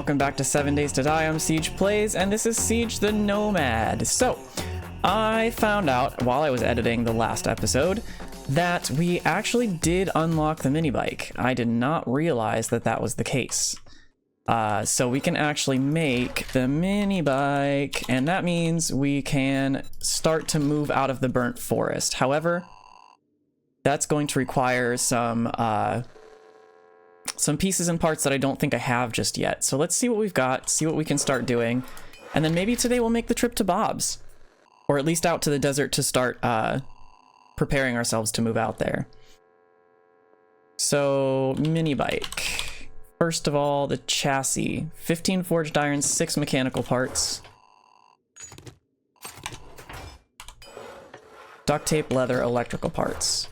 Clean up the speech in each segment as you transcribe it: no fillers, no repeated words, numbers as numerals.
welcome back to 7 Days to Die. I'm Ceej Plays, and this is Ceej the Nomad. So, I found out while I was editing the last episode that we actually did unlock the mini bike. I did not realize that that was the case. So we can actually make the mini bike, and that means we can start to move out of the burnt forest. However, that's going to require some pieces and parts that I don't think I have just yet. So let's see what we've got, see what we can start doing, and then maybe today we'll make the trip to Bob's, or at least out to the desert to start preparing ourselves to move out there. So, mini bike. First of all, the chassis. 15 forged iron, 6 mechanical parts. Duct tape, leather, electrical parts.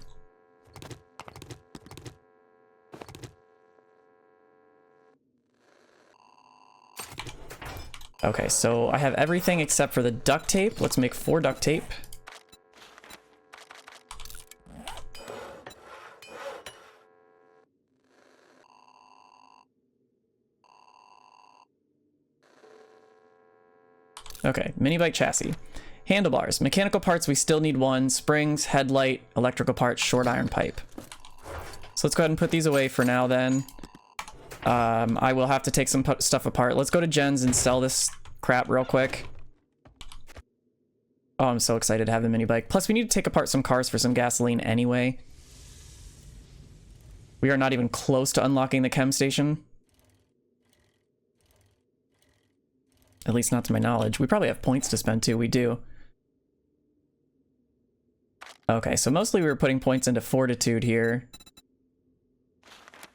Okay, so I have everything except for the duct tape. Let's make 4 duct tape. Okay, mini bike chassis. Handlebars. Mechanical parts, we still need 1. Springs, headlight, electrical parts, short iron pipe. So let's go ahead and put these away for now then. I will have to take some stuff apart. Let's go to Jen's and sell this crap real quick. Oh, I'm so excited to have the mini bike. Plus, we need to take apart some cars for some gasoline anyway. We are not even close to unlocking the chem station. At least not to my knowledge. We probably have points to spend too. We do. Okay, so mostly we were putting points into fortitude here.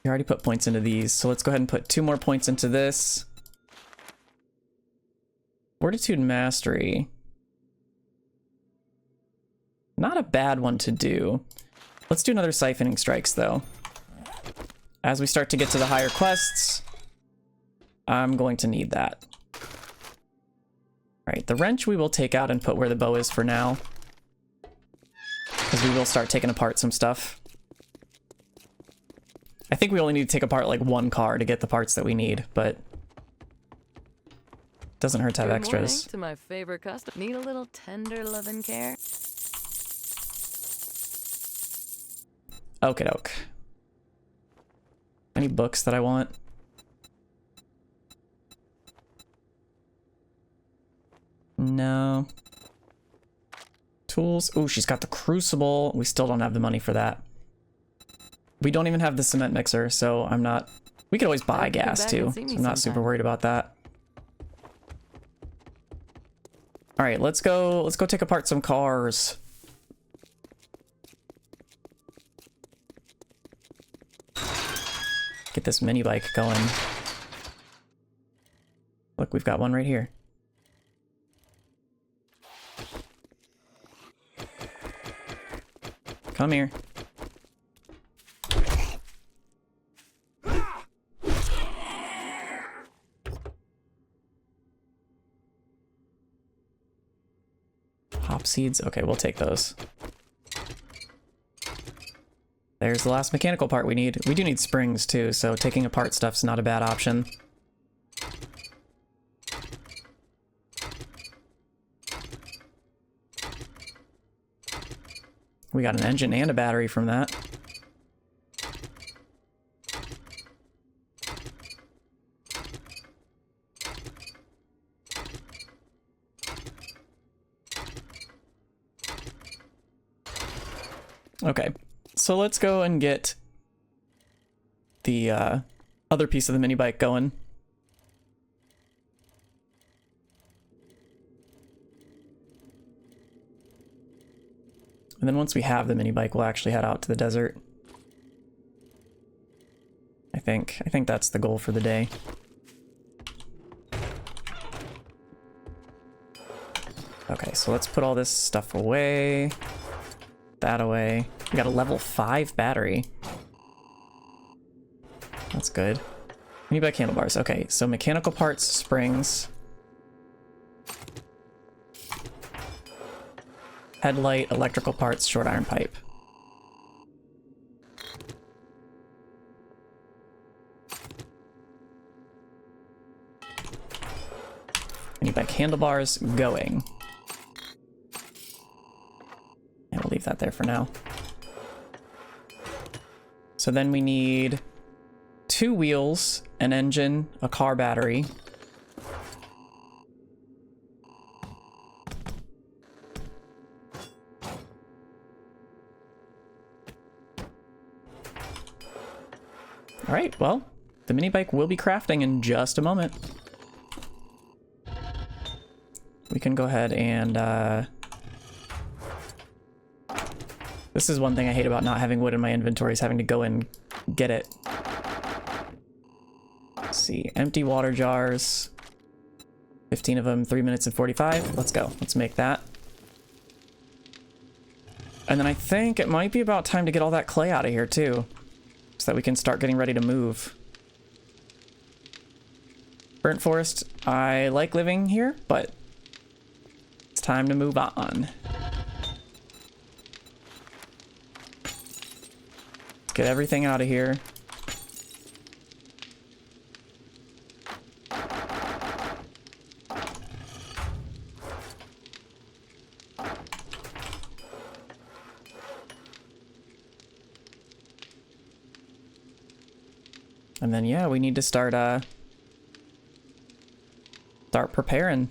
We already put points into these, so let's go ahead and put 2 more points into this. Fortitude mastery. Not a bad one to do. Let's do another siphoning strikes though. As we start to get to the higher quests, I'm going to need that. Alright, the wrench we will take out and put where the bow is for now, because we will start taking apart some stuff. I think we only need to take apart like 1 car to get the parts that we need, but it doesn't hurt to have extras. To my favorite customer. Need a little tender loving care? Okie doke. Any books that I want? No. Tools. Ooh, she's got the crucible. We still don't have the money for that. We don't even have the cement mixer, so I'm not... We could always buy gas too, so I'm not super worried about that. Alright, let's go take apart some cars. Get this mini bike going. Look, we've got one right here. Come here. Hop seeds. Okay, we'll take those. There's the last mechanical part we need. We do need springs too, so taking apart stuff's not a bad option. We got an engine and a battery from that. Okay, so let's go and get the other piece of the mini bike going. And then once we have the mini bike, we'll actually head out to the desert. I think that's the goal for the day. Okay, so let's put all this stuff away. That away. We got a level 5 battery. That's good. Mini bike handlebars. Okay, so mechanical parts, springs. Headlight, electrical parts, short iron pipe. Mini bike handlebars going. And we'll leave that there for now. So then we need 2 wheels, an engine, a car battery. All right, well, the mini bike will be crafting in just a moment. We can go ahead and, this is one thing I hate about not having wood in my inventory, is having to go and get it. Let's see, empty water jars. 15 of them, 3 minutes and 45. Let's go, let's make that. And then I think it might be about time to get all that clay out of here too, so that we can start getting ready to move. Burnt forest, I like living here, but it's time to move on. Get everything out of here. And then, yeah, we need to start preparing.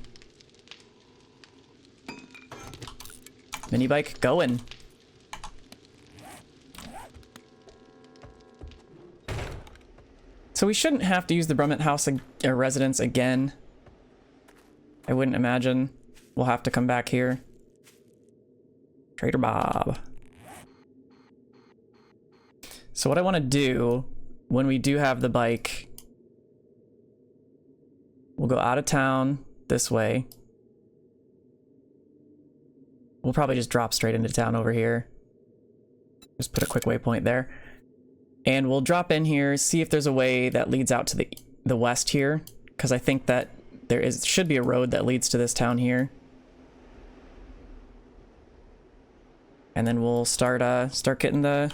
Mini bike going. So we shouldn't have to use the Brummett house residence again. I wouldn't imagine we'll have to come back here. Trader Bob. So what I want to do when we do have the bike, we'll go out of town this way. We'll probably just drop straight into town over here. Just put a quick waypoint there. And we'll drop in here, see if there's a way that leads out to the west here, because I think that there should be a road that leads to this town here. And then we'll start getting the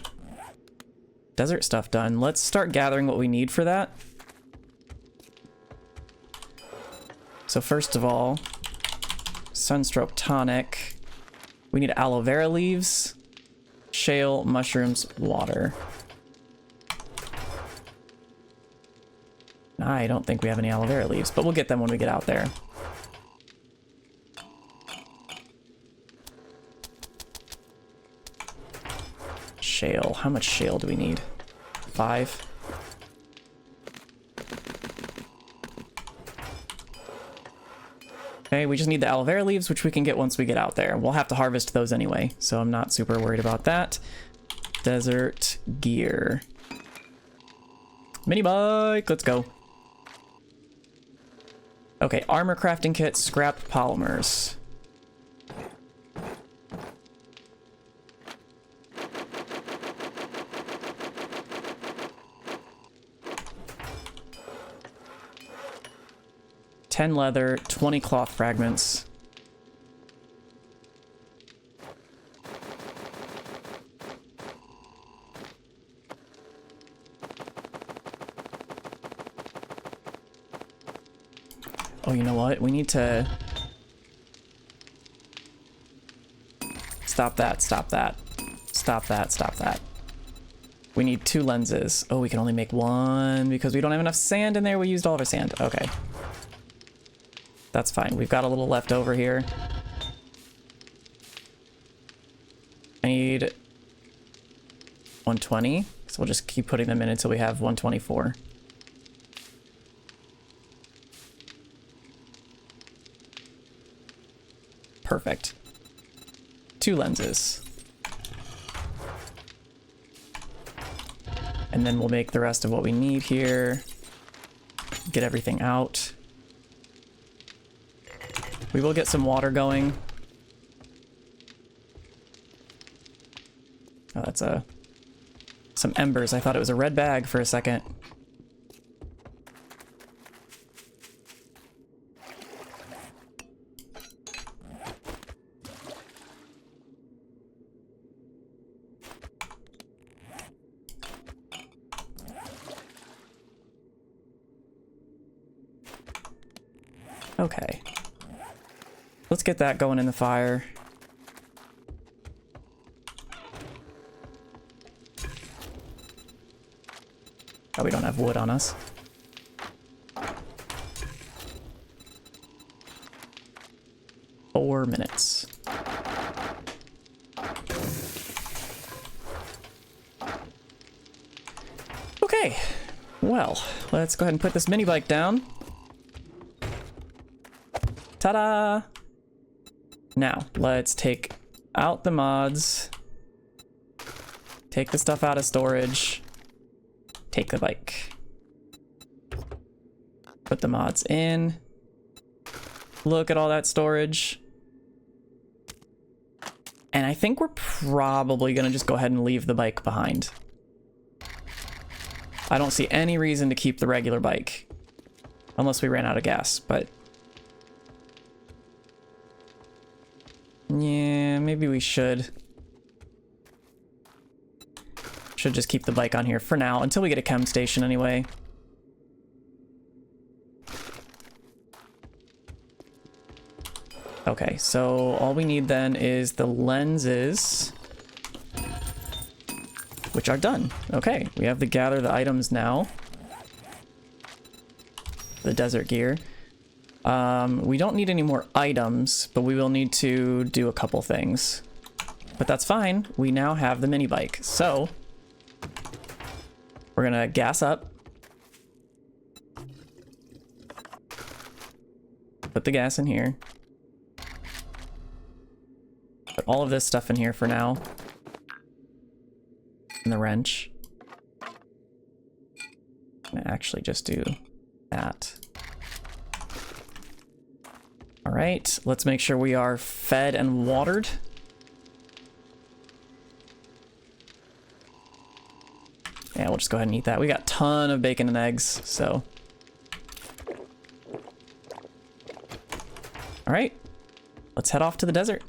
desert stuff done. Let's start gathering what we need for that. So first of all, sunstroke tonic. We need aloe vera leaves, shale, mushrooms, water. I don't think we have any aloe vera leaves, but we'll get them when we get out there. Shale. How much shale do we need? 5. Okay, we just need the aloe vera leaves, which we can get once we get out there. We'll have to harvest those anyway, so I'm not super worried about that. Desert gear. Mini bike, let's go. Okay, armor crafting kit, scrap polymers. $10 leather, 20 cloth fragments. Oh, you know what? We need to... Stop that, stop that. Stop that, stop that. We need 2 lenses. Oh, we can only make 1 because we don't have enough sand in there. We used all of our sand. Okay. That's fine. We've got a little left over here. I need 120. So we'll just keep putting them in until we have 124. Perfect. 2 lenses. And then we'll make the rest of what we need here. Get everything out. We will get some water going. Oh, that's some embers. I thought it was a red bag for a second. Okay. let's get that going in the fire. Oh, we don't have wood on us. Four minutes. Okay, well, let's go ahead and put this mini bike down. Ta-da! Now, let's take out the mods. Take the stuff out of storage. Take the bike. Put the mods in. Look at all that storage. And I think we're probably gonna just go ahead and leave the bike behind. I don't see any reason to keep the regular bike. Unless we ran out of gas, but... yeah, maybe we should. Should just keep the bike on here for now, until we get a chem station anyway. Okay, so all we need then is the lenses, which are done. Okay, we have to gather the items now. The desert gear. We don't need any more items, but we will need to do a couple things. But that's fine. We now have the mini bike. So we're gonna gas up. Put the gas in here. Put all of this stuff in here for now. And the wrench. I'm gonna actually just do that. All right, let's make sure we are fed and watered. Yeah, we'll just go ahead and eat that. We got a ton of bacon and eggs, so. All right, let's head off to the desert.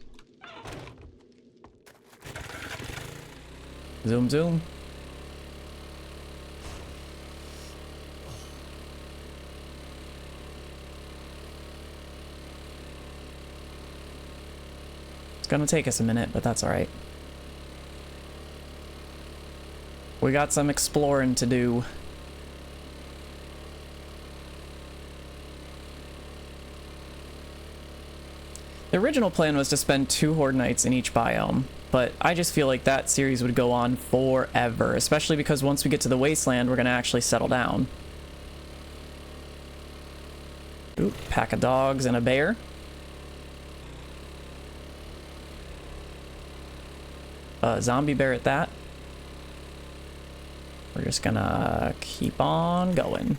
Zoom, zoom. It's gonna take us a minute, but that's all right. We got some exploring to do. The original plan was to spend 2 horde nights in each biome, but I just feel like that series would go on forever, especially because once we get to the wasteland, we're gonna actually settle down. Ooh, pack of dogs and a bear. Zombie bear at that. We're just gonna keep on going.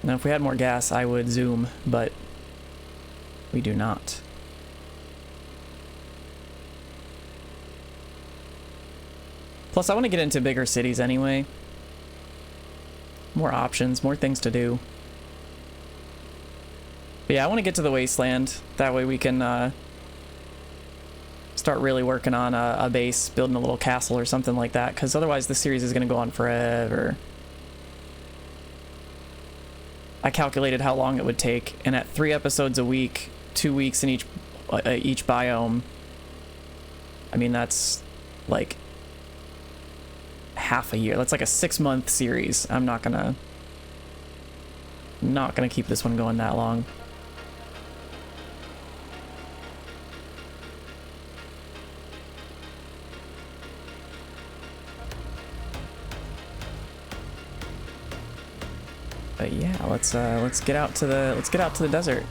Now, if we had more gas, I would zoom, but we do not. Plus, I want to get into bigger cities anyway. More options, more things to do. But yeah, I want to get to the wasteland. That way we can start really working on a base, building a little castle or something like that, because otherwise this series is going to go on forever. I calculated how long it would take, and at 3 episodes a week, 2 weeks in each biome, I mean, that's like half a year. That's like a 6-month series. I'm not gonna keep this one going that long. But yeah, let's get out to the desert.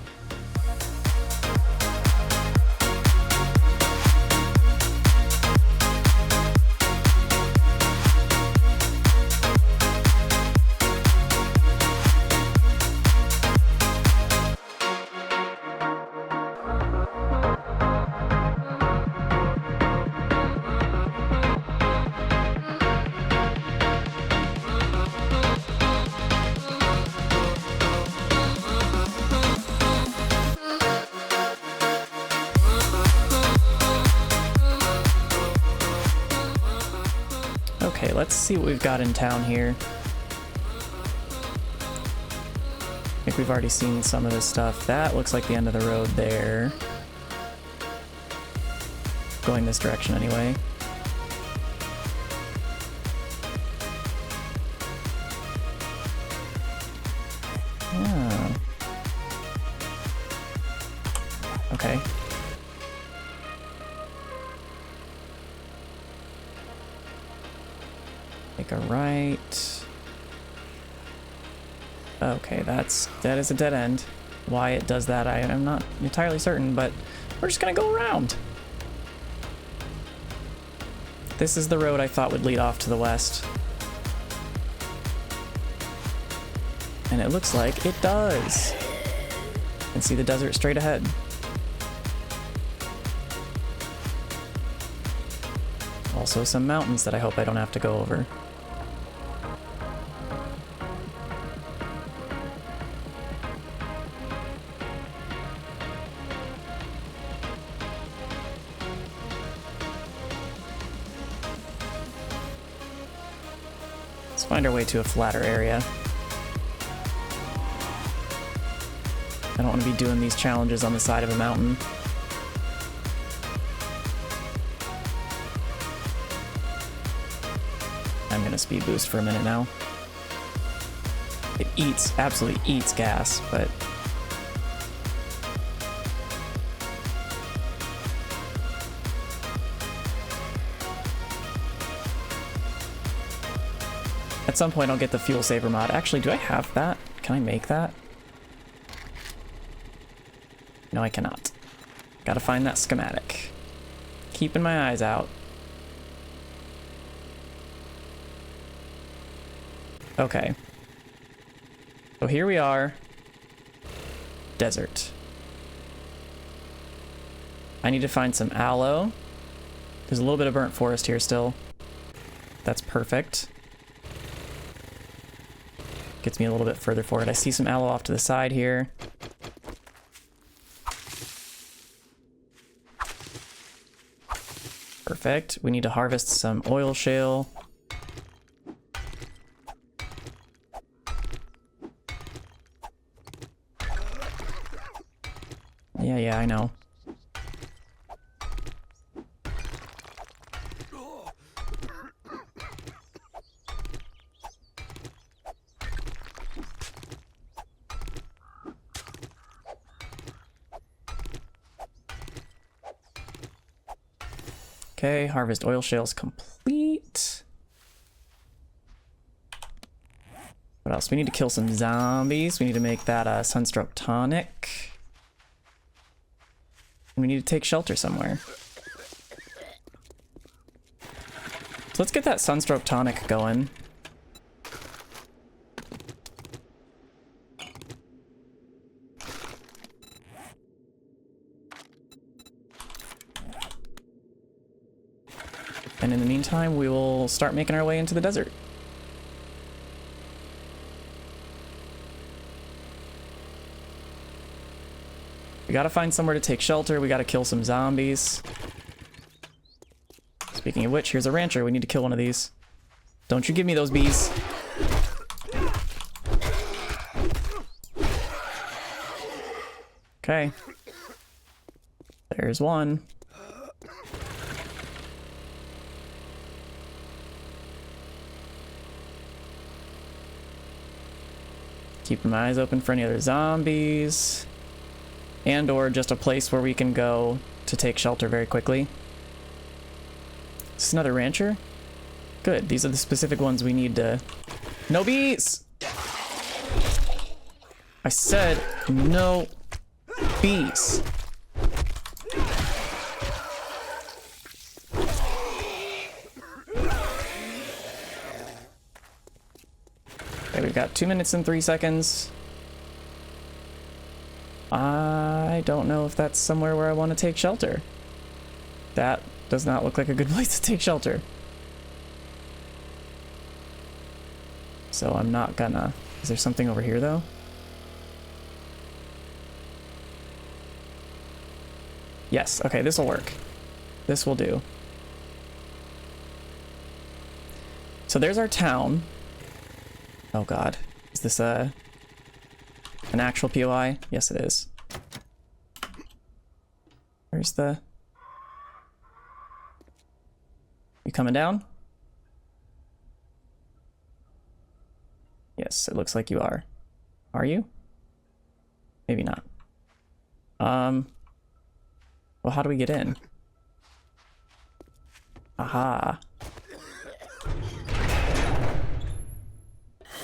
let's see what we've got in town here. I think we've already seen some of this stuff. That looks like the end of the road there. Going this direction anyway. Yeah. Okay. Make a right. Okay, that is a dead end. Why it does that, I am not entirely certain, but we're just gonna go around. This is the road I thought would lead off to the west. And it looks like it does. You can see the desert straight ahead. Also some mountains that I hope I don't have to go over. Let's find our way to a flatter area. I don't want to be doing these challenges on the side of a mountain. I'm gonna speed boost for a minute now. It absolutely eats gas, but at some point I'll get the fuel saver mod. Actually, do I have that? Can I make that? No, I cannot. Gotta find that schematic. Keeping my eyes out. Okay. So here we are. Desert. I need to find some aloe. There's a little bit of burnt forest here still. That's perfect. Gets me a little bit further forward. I see some aloe off to the side here. Perfect. We need to harvest some oil shale. Yeah, I know. Okay, harvest oil shale's complete. What else? We need to kill some zombies. We need to make that sunstroke tonic. And we need to take shelter somewhere. So let's get that sunstroke tonic going. And in the meantime, we will start making our way into the desert. We gotta find somewhere to take shelter. We gotta kill some zombies. Speaking of which, here's a rancher. We need to kill one of these. Don't you give me those bees. Okay. There's one. Keeping my eyes open for any other zombies. And or just a place where we can go to take shelter very quickly. Is this another rancher? Good, these are the specific ones we need to... No bees! I said no bees. Okay, we've got 2 minutes and 3 seconds. I don't know if that's somewhere where I want to take shelter. That does not look like a good place to take shelter. So I'm not gonna... Is there something over here, though? Yes, okay, this'll work. This will do. So there's our town. Oh god. Is this an actual POI? Yes, it is. Where's the... You coming down? Yes, it looks like you are. Are you? Maybe not. Well, how do we get in? Aha.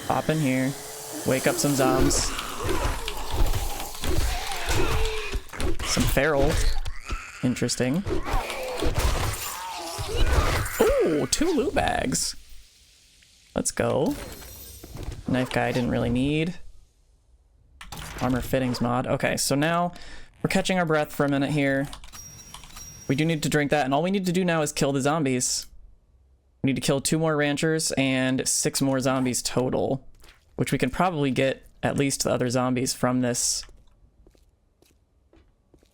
Hop in here. Wake up some zombies. Some feral. Interesting. Ooh, 2 loot bags. Let's go. Knife guy I didn't really need. Armor fittings mod. Okay, so now we're catching our breath for a minute here. We do need to drink that, and all we need to do now is kill the zombies. We need to kill 2 more ranchers and 6 more zombies total, which we can probably get at least the other zombies from this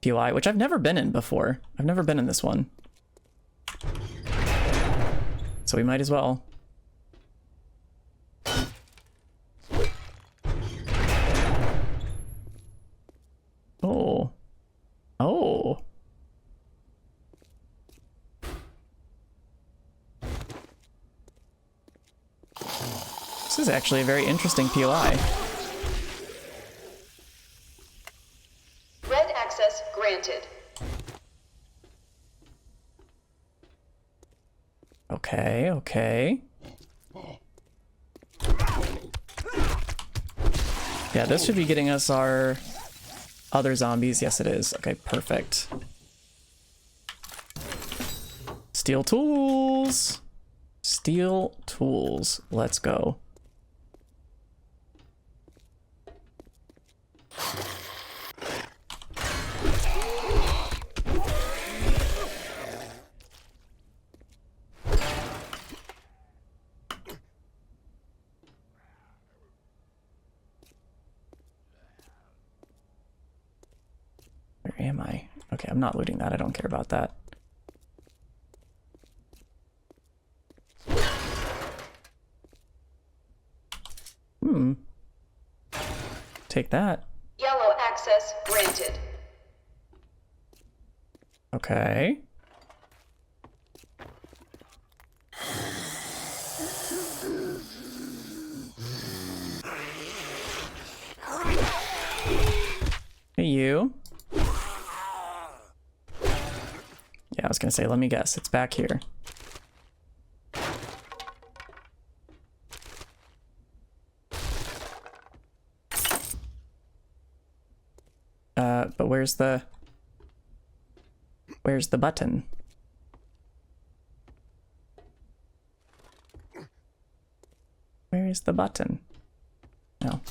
POI, which I've never been in before. I've never been in this one. So we might as well. Oh. Oh. This is actually a very interesting POI. Red access granted. Okay, okay. Yeah, this should be getting us our other zombies. Yes, it is. Okay, perfect. Steel tools. Steel tools. Let's go. Where am I? Okay, I'm not looting that. I don't care about that. Take that. Yellow access granted. Okay. Hey, you. Yeah, I was gonna say, let me guess. It's back here. But where's the button? Where is the button? No.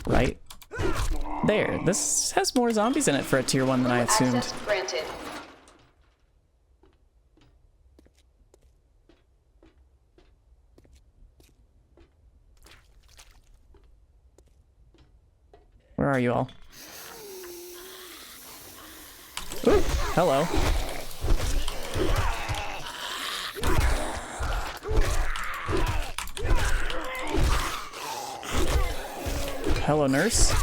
Right there. This has more zombies in it for a tier 1 than I assumed. Access granted. Where are you all? Ooh, hello. Hello, nurse.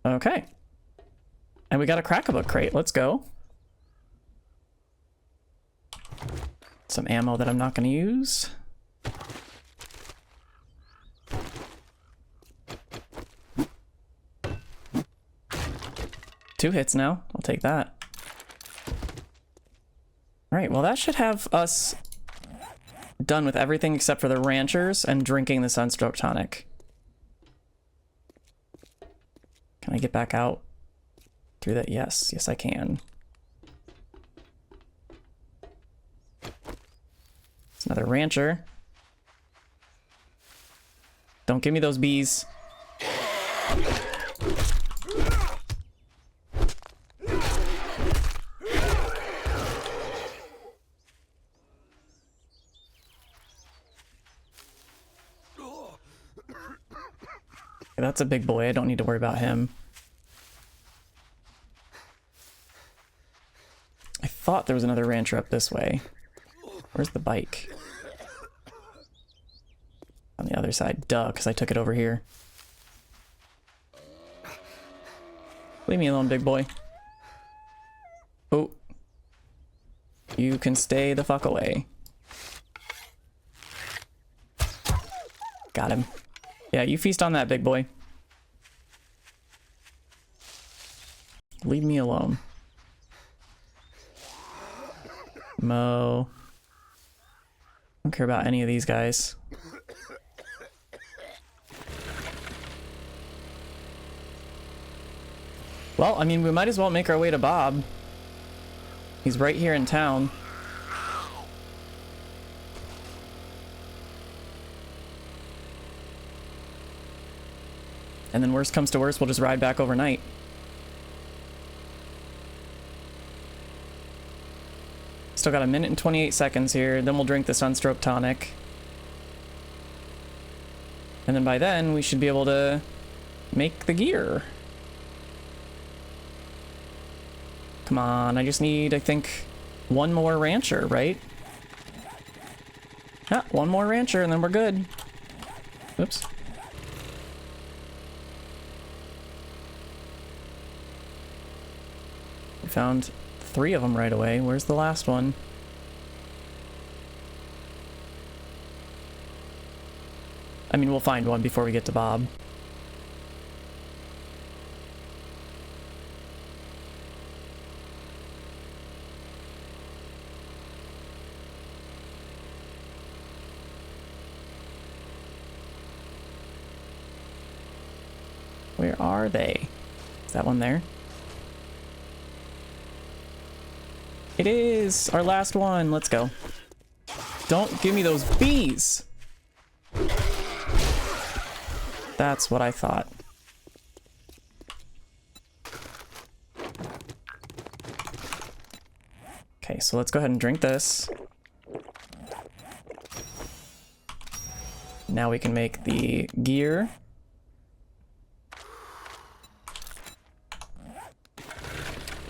Okay. And we got a crack-a-book crate. Let's go. Some ammo that I'm not going to use. Two hits now. I'll take that. Alright, well that should have us done with everything except for the ranchers and drinking the sunstroke tonic. Can I get back out through that? Yes, yes I can. It's another rancher. Don't give me those bees. That's a big boy. I don't need to worry about him. I thought there was another rancher up this way. Where's the bike? On the other side. Duh, because I took it over here. Leave me alone, big boy. Oh. You can stay the fuck away. Got him. Yeah, you feast on that, big boy. Leave me alone. Mo. Don't care about any of these guys. Well, I mean, we might as well make our way to Bob. He's right here in town. And then worst comes to worst, we'll just ride back overnight. Still got 1 minute and 28 seconds here. Then we'll drink the Sunstroke Tonic. And then by then, we should be able to make the gear. Come on, I just need, I think, one more rancher, right? Yeah, one more rancher and then we're good. Oops. We found 3 of them right away. Where's the last one? I mean, we'll find one before we get to Bob. Where are they? Is that one there? It is! Our last one! Let's go. Don't give me those bees! That's what I thought. Okay, so let's go ahead and drink this. Now we can make the gear.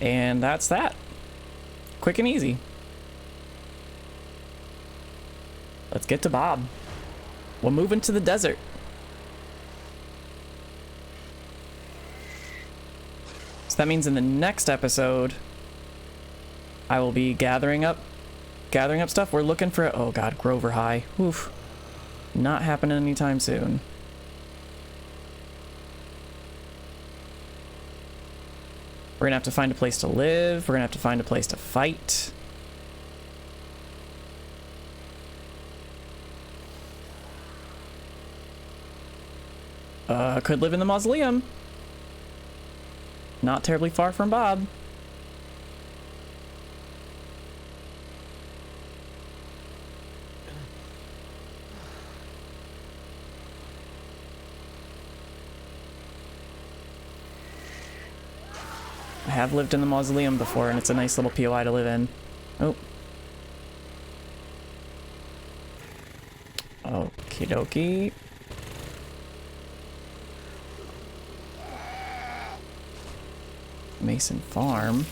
And that's that. Quick and easy. Let's get to Bob. We'll move into the desert. So that means in the next episode, I will be gathering up stuff. We're looking for, oh god, Grover High. Oof. Not happening anytime soon. We're gonna have to find a place to live. We're gonna have to find a place to fight. Could live in the mausoleum. Not terribly far from Bob. I have lived in the mausoleum before, and it's a nice little POI to live in. Oh. Okie dokie. Mason Farm.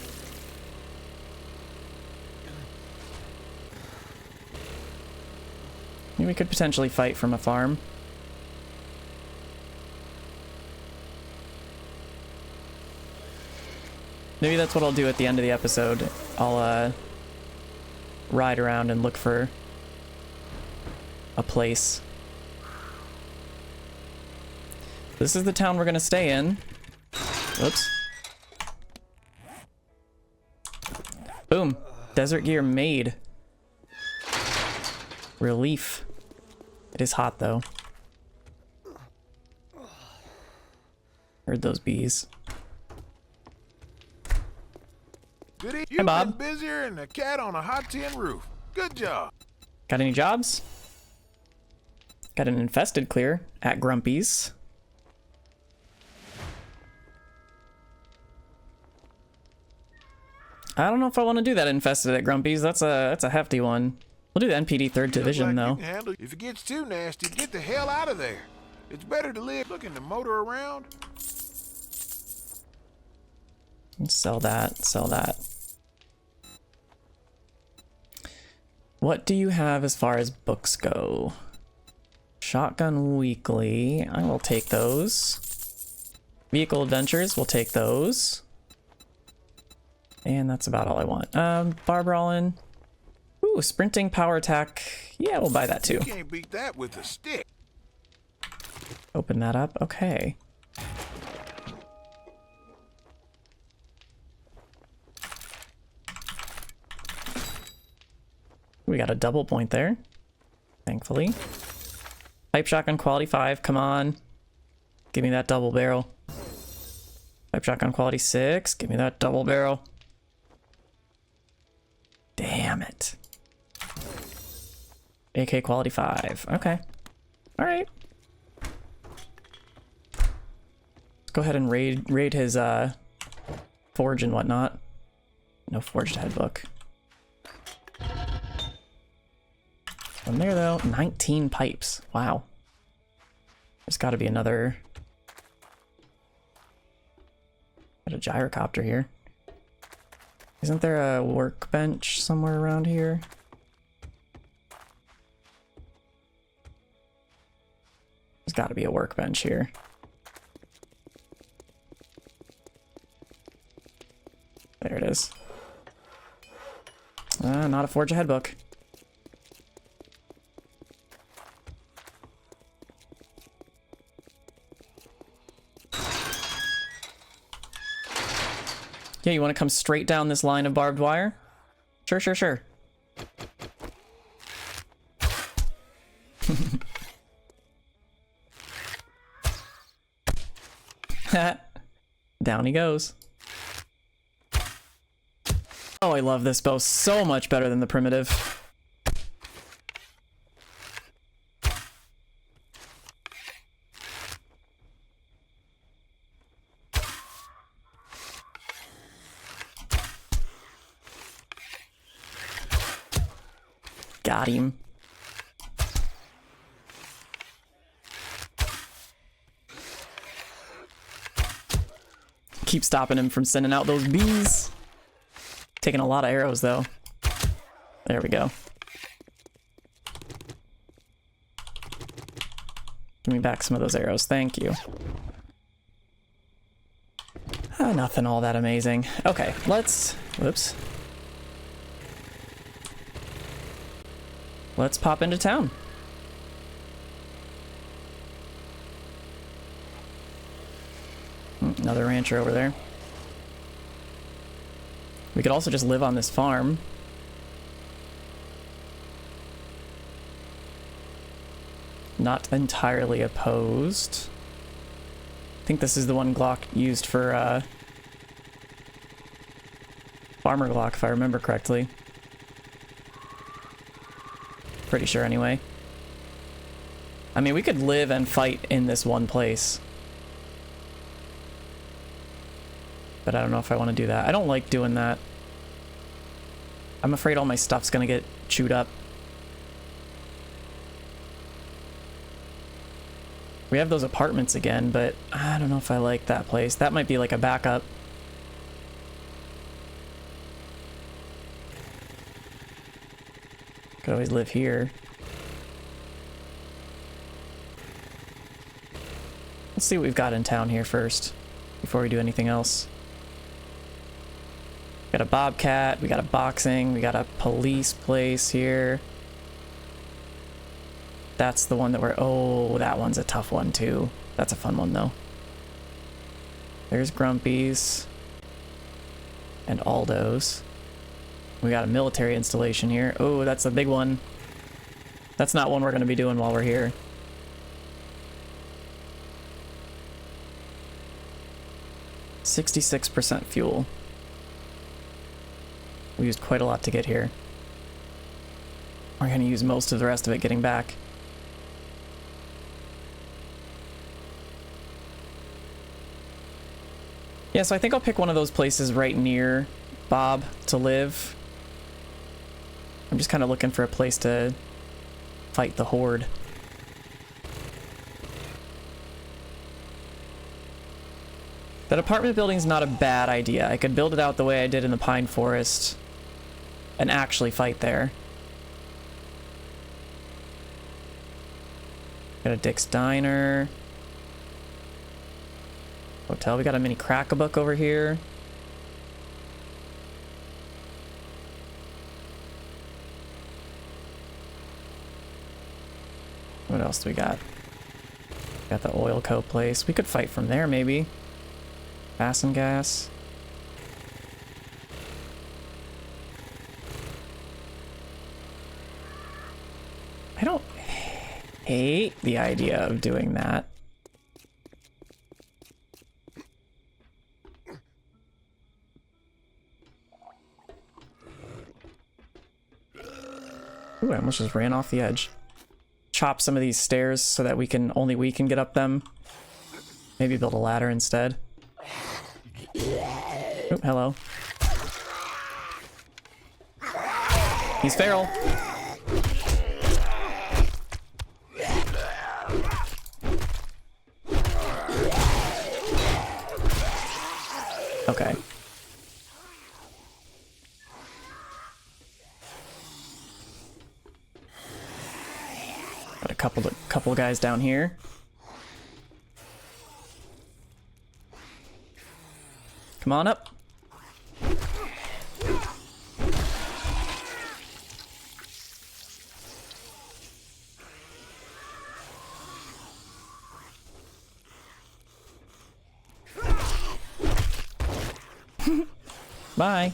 Maybe we could potentially fight from a farm. Maybe that's what I'll do at the end of the episode. I'll ride around and look for a place. This is the town we're gonna stay in. Whoops. Boom. Desert gear made. Relief. It is hot though. Heard those bees. Goody, Hey, Bob. You've been busier than a cat on a hot tin roof. Good job. Got any jobs? Got an infested clear at Grumpy's. I don't know if I want to do that infested at Grumpy's. That's a hefty one. We'll do the NPD 3rd Division Looks like though. you can handle it. If it gets too nasty, get the hell out of there. It's better to live looking to motor around. Sell that. Sell that. What do you have as far as books go? Shotgun Weekly. I will take those. Vehicle Adventures. We'll take those. And that's about all I want. Bar Brawling. Ooh, Sprinting Power Attack. Yeah, we'll buy that too. You can't beat that with a stick. Open that up. Okay. We got a double point there, thankfully. Pipe Shotgun quality 5, come on. Give me that double barrel. Pipe Shotgun quality 6, give me that double barrel. Damn it. AK quality 5, okay. Alright. Let's go ahead and raid his forge and whatnot. No forged headbook. From there though, 19 pipes. Wow. There's got to be another. Got a gyrocopter here. Isn't there a workbench somewhere around here? There's got to be a workbench here. There it is. Not a forge ahead book. Yeah, you want to come straight down this line of barbed wire? Sure, sure, sure. Down he goes. Oh, I love this bow so much better than the primitive. Got him. Keep stopping him from sending out those bees. Taking a lot of arrows though. There we go. Give me back some of those arrows, thank you. Nothing all that amazing. Okay, let's... Whoops. Let's pop into town. Another rancher over there. We could also just live on this farm. Not entirely opposed. I think this is the one Glock used for Farmer Glock, if I remember correctly. Pretty sure anyway. I mean, we could live and fight in this one place. But I don't know if I want to do that. I don't like doing that. I'm afraid all my stuff's gonna get chewed up. We have those apartments again, but I don't know if I like that place. That might be like a backup. Could always live here. Let's see what we've got in town here first, before we do anything else. We got a bobcat, we got a boxing, we got a police place here. That's the one that we're... Oh, that one's a tough one too. That's a fun one though. There's Grumpy's. And Aldo's. We got a military installation here. Oh, that's a big one. That's not one we're going to be doing while we're here. "66% fuel. We used quite a lot to get here. We're going to use most of the rest of it getting back. Yeah, so I think I'll pick one of those places right near Bob to live. I'm just kind of looking for a place to fight the horde. That apartment building's not a bad idea. I could build it out the way I did in the pine forest and actually fight there. Got a Dick's Diner. Hotel. We got a mini Crack-a-Book over here. What else do we got? Got the Oil Co. place. We could fight from there, maybe. Fasten gas. I don't hate the idea of doing that. Ooh, I almost just ran off the edge. Chop some of these stairs so that only we can get up them. Maybe build a ladder instead. Oh, hello. He's feral. Okay. Got a couple guys down here. Come on up. Bye.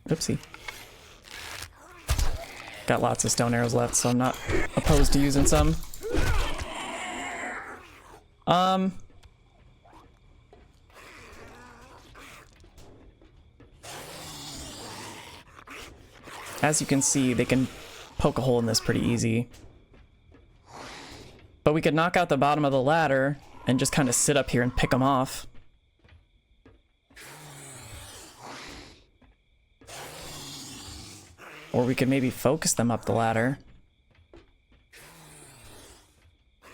Oopsie. Got lots of stone arrows left, so I'm not opposed to using some. As you can see, they can poke a hole in this pretty easy. But we could knock out the bottom of the ladder and just kind of sit up here and pick them off. Or we could maybe focus them up the ladder.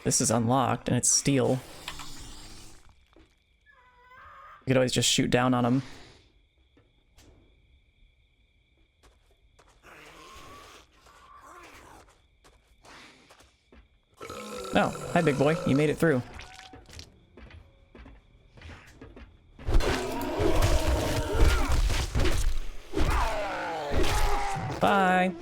This is unlocked and it's steel. We could always just shoot down on them. Oh, hi big boy, you made it through. Bye.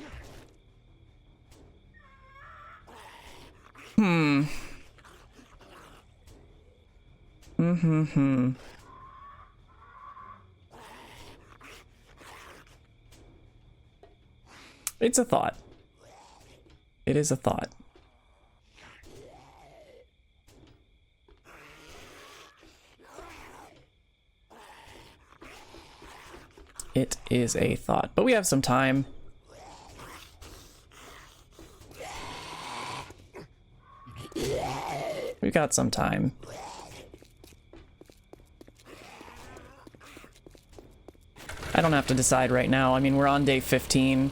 It's a thought. It is a thought. It is a thought, but we have some time. We got some time. I don't have to decide right now. I mean, we're on day 15.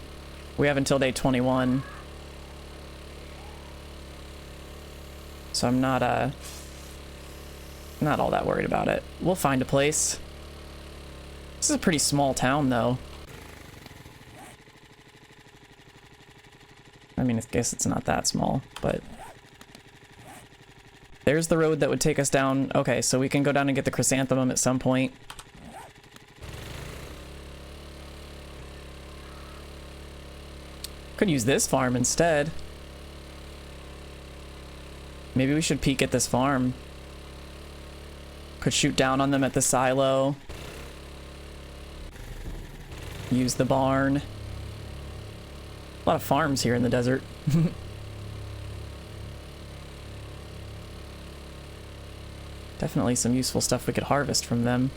We have until day 21. So I'm not all that worried about it. We'll find a place. This is a pretty small town, though. I mean, I guess it's not that small, but... There's the road that would take us down. Okay, so we can go down and get the chrysanthemum at some point. Could use this farm instead. Maybe we should peek at this farm. Could shoot down on them at the silo. Use the barn. A lot of farms here in the desert. Definitely some useful stuff we could harvest from them.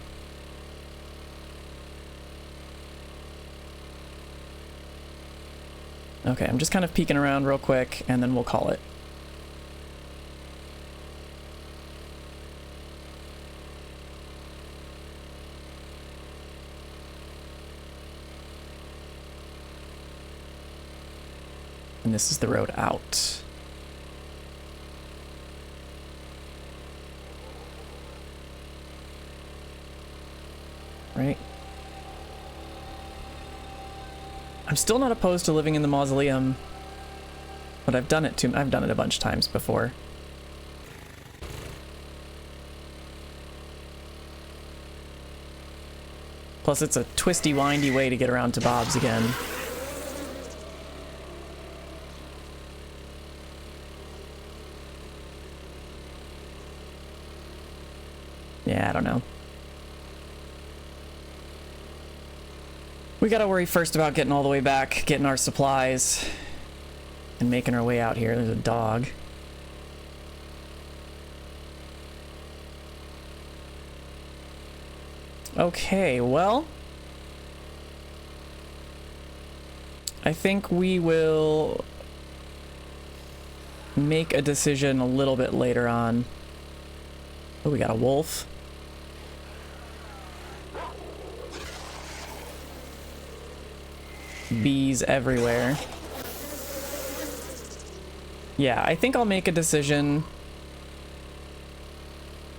Okay, I'm just kind of peeking around real quick, and then we'll call it. And this is the road out. Right? I'm still not opposed to living in the mausoleum, but I've done it a bunch of times before. Plus, it's a twisty, windy way to get around to Bob's again. Yeah, I don't know. We gotta worry first about getting all the way back, getting our supplies, and making our way out here. There's a dog. Okay, well, I think we will make a decision a little bit later on. Oh, we got a wolf. Bees everywhere. Yeah, I think I'll make a decision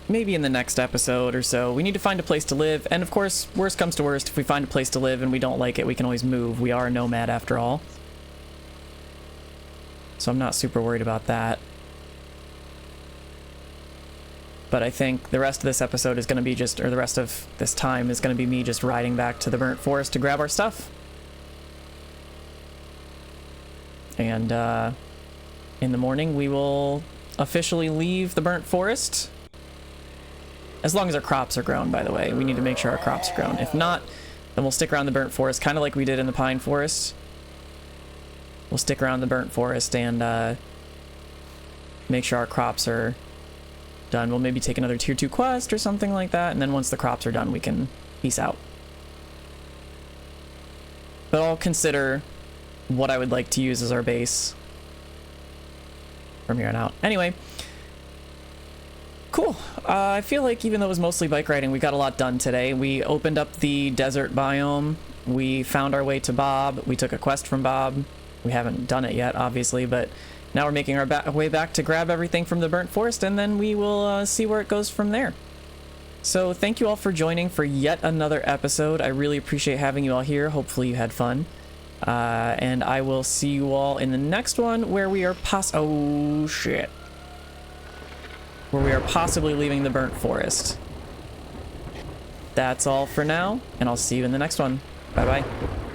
maybe in the next episode or so. We need to find a place to live, and of course, worst comes to worst, if we find a place to live and we don't like it, we can always move. We are a nomad after all. So I'm not super worried about that. But I think the rest of this episode is going to be just, or the rest of this time is going to be me just riding back to the burnt forest to grab our stuff. And in the morning, we will officially leave the burnt forest. As long as our crops are grown, by the way. We need to make sure our crops are grown. If not, then we'll stick around the burnt forest, kind of like we did in the pine forest. We'll stick around the burnt forest and make sure our crops are done. We'll maybe take another tier 2 quest or something like that, and then once the crops are done, we can peace out. But I'll consider what I would like to use as our base from here on out. Anyway, cool. I feel like even though it was mostly bike riding, we got a lot done today. We opened up the desert biome. We found our way to Bob. We took a quest from Bob. We haven't done it yet, obviously, but now we're making our way back to grab everything from the burnt forest, and then we will see where it goes from there. So thank you all for joining for yet another episode. I really appreciate having you all here. Hopefully you had fun. And I will see you all in the next one where we are oh shit. Where we are possibly leaving the burnt forest. That's all for now, and I'll see you in the next one. Bye bye.